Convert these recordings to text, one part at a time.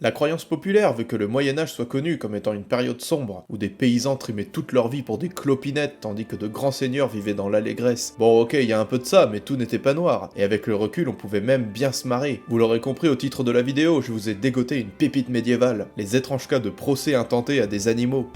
La croyance populaire veut que le Moyen-Âge soit connu comme étant une période sombre, où des paysans trimaient toute leur vie pour des clopinettes, tandis que de grands seigneurs vivaient dans l'allégresse. Bon ok, il y a un peu de ça, mais tout n'était pas noir, et avec le recul on pouvait même bien se marrer. Vous l'aurez compris au titre de la vidéo, je vous ai dégoté une pépite médiévale, les étranges cas de procès intentés à des animaux.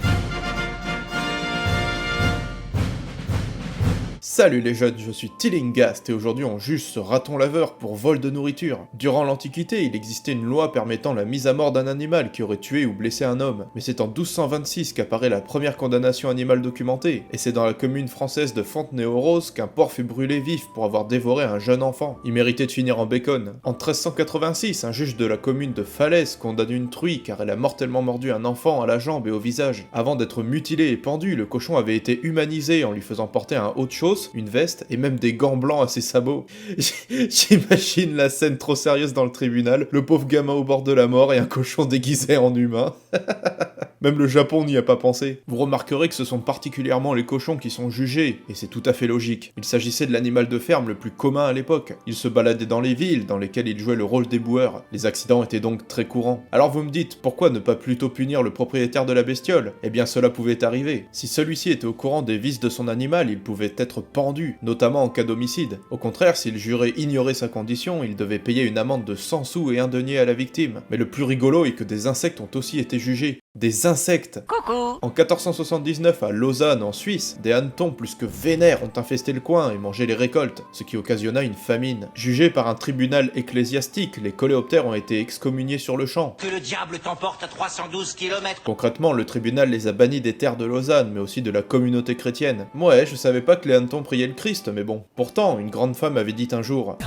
Salut les jeunes, je suis Tillinghast et aujourd'hui on juge ce raton laveur pour vol de nourriture. Durant l'Antiquité, il existait une loi permettant la mise à mort d'un animal qui aurait tué ou blessé un homme, mais c'est en 1226 qu'apparaît la première condamnation animale documentée, et c'est dans la commune française de Fontenay-aux-Roses qu'un porc fut brûlé vif pour avoir dévoré un jeune enfant. Il méritait de finir en bacon. En 1386, un juge de la commune de Falaise condamne une truie car elle a mortellement mordu un enfant à la jambe et au visage. Avant d'être mutilé et pendu, le cochon avait été humanisé en lui faisant porter un haut de chausse, une veste et même des gants blancs à ses sabots. J'imagine la scène trop sérieuse dans le tribunal, le pauvre gamin au bord de la mort et un cochon déguisé en humain. Même le Japon n'y a pas pensé. Vous remarquerez que ce sont particulièrement les cochons qui sont jugés, et c'est tout à fait logique. Il s'agissait de l'animal de ferme le plus commun à l'époque. Il se baladait dans les villes, dans lesquelles il jouait le rôle d'éboueur. Les accidents étaient donc très courants. Alors vous me dites, pourquoi ne pas plutôt punir le propriétaire de la bestiole? Eh bien cela pouvait arriver. Si celui-ci était au courant des vices de son animal, il pouvait être pendu, notamment en cas d'homicide. Au contraire, s'il jurait ignorer sa condition, il devait payer une amende de 100 sous et un denier à la victime. Mais le plus rigolo est que des insectes ont aussi été jugés. Des insectes. Coucou. En 1479, à Lausanne, en Suisse, des hannetons plus que vénères ont infesté le coin et mangé les récoltes, ce qui occasionna une famine. Jugés par un tribunal ecclésiastique, les coléoptères ont été excommuniés sur le champ. Que le diable t'emporte à 312 km. Concrètement, le tribunal les a bannis des terres de Lausanne, mais aussi de la communauté chrétienne. Ouais, je savais pas que les hannetons priaient le Christ, mais bon. Pourtant, une grande femme avait dit un jour...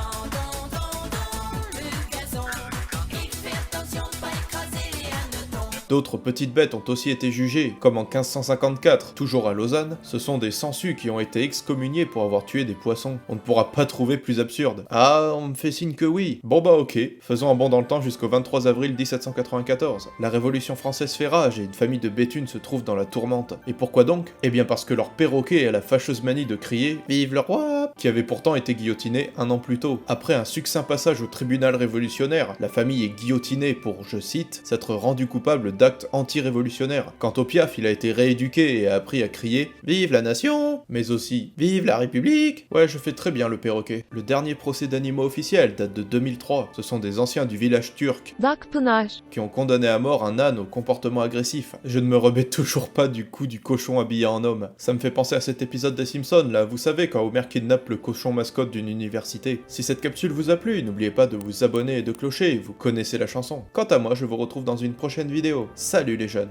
D'autres petites bêtes ont aussi été jugées, comme en 1554, toujours à Lausanne, ce sont des sangsues qui ont été excommuniés pour avoir tué des poissons. On ne pourra pas trouver plus absurde. Ah, on me fait signe que oui. Bon bah ok, faisons un bond dans le temps jusqu'au 23 avril 1794. La Révolution française fait rage et une famille de Béthune se trouve dans la tourmente. Et pourquoi donc? Eh bien parce que leur perroquet a la fâcheuse manie de crier « Vive le roi !» qui avait pourtant été guillotiné un an plus tôt. Après un succinct passage au tribunal révolutionnaire, la famille est guillotinée pour, je cite, s'être rendue coupable d'actes anti-révolutionnaires. Quant au Piaf, il a été rééduqué et a appris à crier « Vive la nation !» mais aussi « Vive la République !» Ouais, je fais très bien le perroquet. Le dernier procès d'animaux officiel date de 2003. Ce sont des anciens du village turc qui ont condamné à mort un âne au comportement agressif. Je ne me remets toujours pas du coup du cochon habillé en homme. Ça me fait penser à cet épisode des Simpsons, là, vous savez, quand Homer kidnappe le cochon mascotte d'une université. Si cette capsule vous a plu, n'oubliez pas de vous abonner et de clocher, vous connaissez la chanson. Quant à moi, je vous retrouve dans une prochaine vidéo. Salut les jeunes!